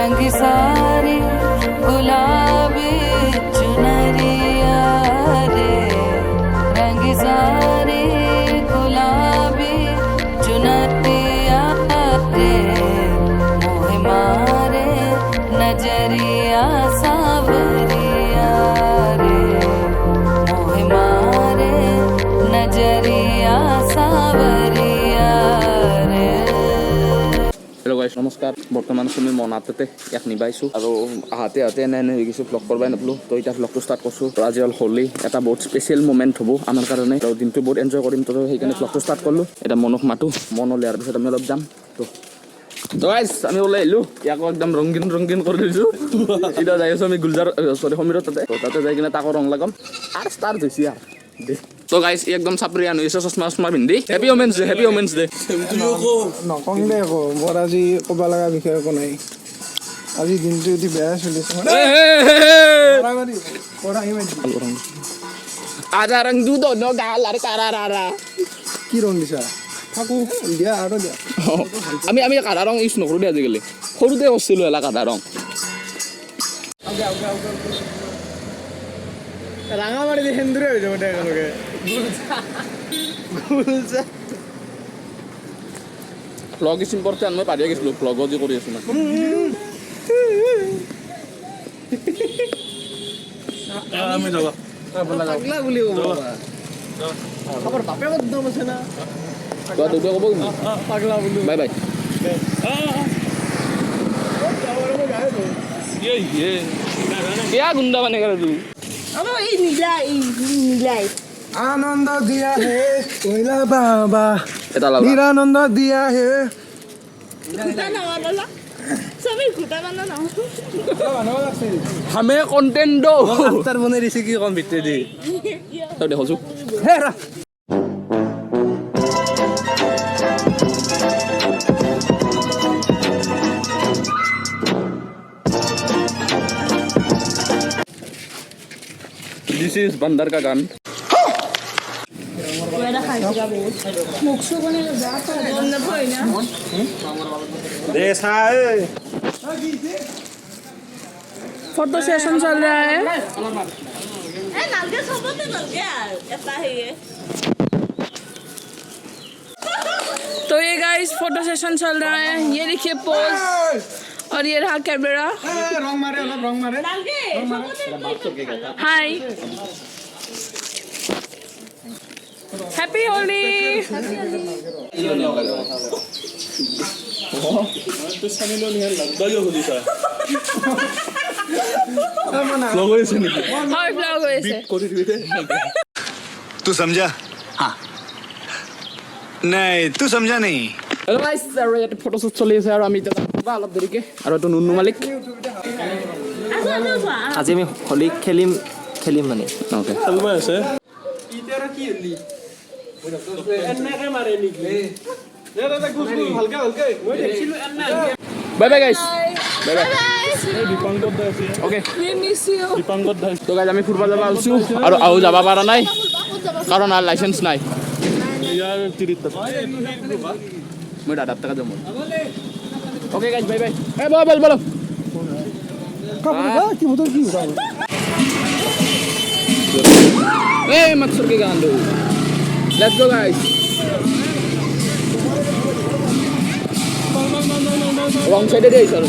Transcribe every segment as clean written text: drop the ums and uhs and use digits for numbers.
रंग सारी गुलाबी चुनरिया रे रंग सारी गुलाबी चुनरिया रे मोह मारे नजरिया सावरिया रे मोह मारे नजरिया सावरिया रे। हेलो गाइस नमस्कार बर्तमान समय मन आते एक निभाइছো আৰু আহাতে আহাতে এনে হৈ গৈছো ব্লগ কৰবাই নাপলো তো এতিয়া ব্লগটো ষ্টাৰ্ট কৰিছো তো আজি হ'ল হোলি এটা বহুত স্পেচিয়েল মোমেন্ট হ'ব আমাৰ কাৰণে তো দিনটো বহুত এনজয় কৰিম তো সেইকাৰণে ব্লগটো ষ্টাৰ্ট কৰিলো এটা মনক মাতো মন হ'লে আৰু পিছত আমি অলপ যাম তো গাইস আমি ওলাই আহিলো ইয়াক একদম ৰঙীন কৰি দিছো এতিয়া যাই আছো আমি গুলজাৰ সৰি সমীৰত তাতে যাই কিনে তাকো ৰং লগাম আৰু ষ্টাৰ্ট হৈছে আৰু তো গাইস একদম চাপৰিয়ান হৈছে চশমা পিন্ধি হেপী ওমেন্স ডে নকং দে আকৌ মোৰ আজি ক'ব লগা বিষয় একো নাই আজি দিনটো অতি বেয়া চলিছে আজা ৰং দু দনো গাল আৰু কাৰাৰা কি ৰং দিছা থাকো দিয়া আৰু দিয়া আমি কাদা ৰং ইউজ নকৰো দে আজিকালি সৰুতে কৰিছিলো এলা কাদা ৰং ৰাঙামাৰি দি সেন্দুৰে হৈ যাব দে একেলগে গুলজা ব্লগ ইজ ইম্পৰ্টেণ্ট মই পাহৰিয়ে গৈছিলো ব্লগো যে কৰি আছো আমি যাব পাগলা বুলি ক'ব খবৰ বাপে কদম আছে না দুবে ক'ব পাগলা বুলি বাই বাই क्या गुंडा बनेगा तू आनंद दिया है कोयला बाबा এটা লাও निरानंद दिया है हमें कंटेंट दो আফটার বনে দিছে কি কম ভিতরে দি তো দেখছো হেৰা दिस इज बंदर का गान दे साए फोटो सेशन चल रहा है तो ये गाइस फोटो सेशन चल रहा है ये देखिए पोज और ये रहा कैमरा रंग मारे अलग रंग मारे हाय हैप्पी होली हाय ब्लॉग वैसे तू समझा हाँ नहीं तू समझा नहीं हेलो गाइस আৰু ইয়াতে ফটো শুট চলি আছে আৰু আমি এতিয়া যাবা অলপ দেৰিকে আৰু এটো নুনু মালিক আজি আমি হোলি খেলিম মানে ওকে চলবা আছে ইতেৰা কি হলি এনেকে মাৰে নিকি নে দাদা গুছ ভালকে মই দেখিলো এন্না bye bye guys bye bye দীপাংকত আছে ওকে we miss you দীপাংকত তো গাইস আমি ফুৰবা যাবা আলছো আৰু যাবা পাৰা নাই কাৰণ আৰ লাইসেন্স নাই ইয়াৰ তিৰিত মই দাদাৰ টাকা যাম ওকে গাইস বাই বাই এ বল কাপড় কি বদল কি উড়াও ए मत सुर के गान दो let's go guys wrong side they sir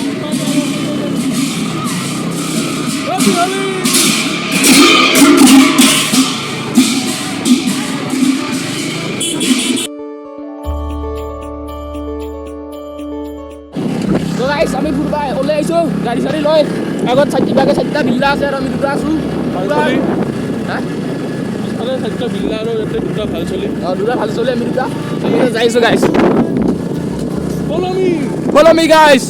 তো গাইস আমি ফুরবাই ওলে আইছো গাড়ি সারি লয় আগত চাইটা বিলা আছে আৰু আমি দুটা আছো হ্যাঁ আৰে সত্য বিল্লা আৰু এতে দুটা ভাল চলি দুটা ভাল চলে আমি যাইছো গাইস ফলো follow me guys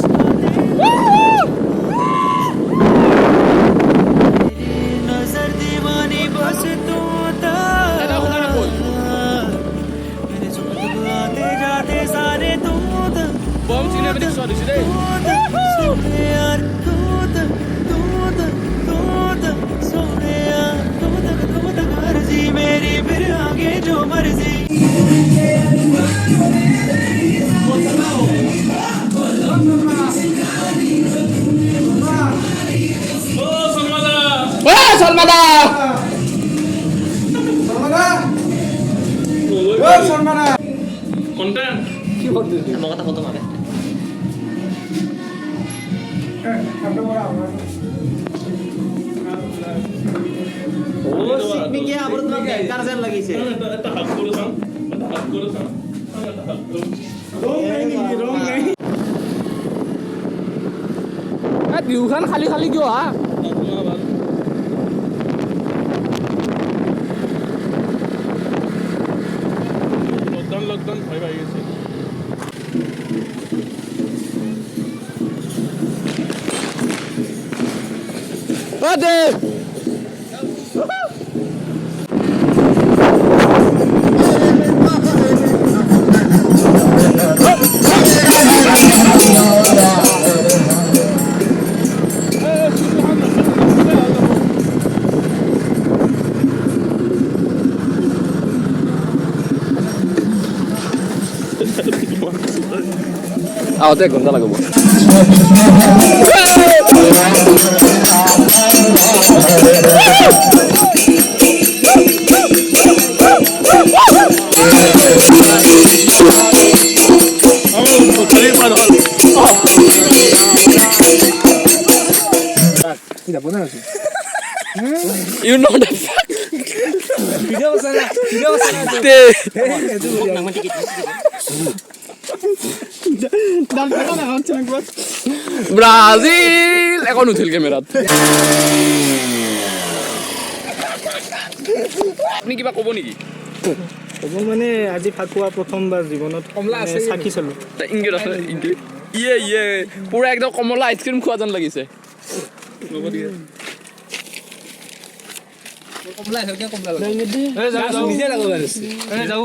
नजर दीवानी बस तू मेरे जो आते जाते सारे तू बम सीने में सॉरी सीधे सोने यार सोने यार मर्जी मेरी फिर आगे जो मर्जी সলমাদা কন্টেন্ট মই কথা কতো মাৰে ও সিকনি কি আবার তোমাক বেকার যেন লাগিছে এটা হাত করে চাওঁ বিহুখন খালি খালি কিয় হা লকডাউন ভয় পাই গৈছে আহোঁতে 1 ঘণ্টা লাগিব You know the fuck? Video বসানা ব্রাজিল এখন উঠিল ক্যামেরাত আপনি কিবা কব নেকি ক'ব মানে আজি ফাকুৱা প্ৰথমবাৰ জীৱনত চাকি চালোঁ ইংগিত আছে ইংগিত ইয়ে পুৰা একদম কমলা আইচক্ৰীম খোৱা যেন লাগিছে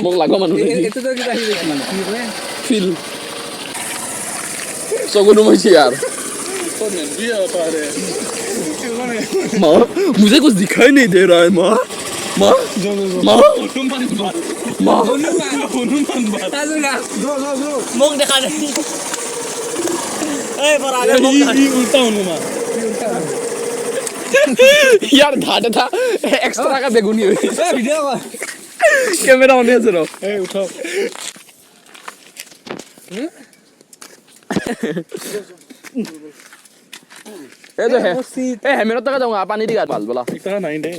মোক লাগো মানুহ ফিল চকুটো মইছে यार माँ मुझे कुछ दिखाई नहीं दे रहा है माँ माँ माँ माँ মোক দেখা নাই এই বড় আগে মোক উল্টা হনুমান यार धाटे था एक्स्ट्रा का बेगुनी हुई ভিডিও কর कैमरा ऑन है जरा এই উঠাও ए जो है ए मेरा तक जाऊंगा पानी दिखा बाल बोला ইটা নাই দে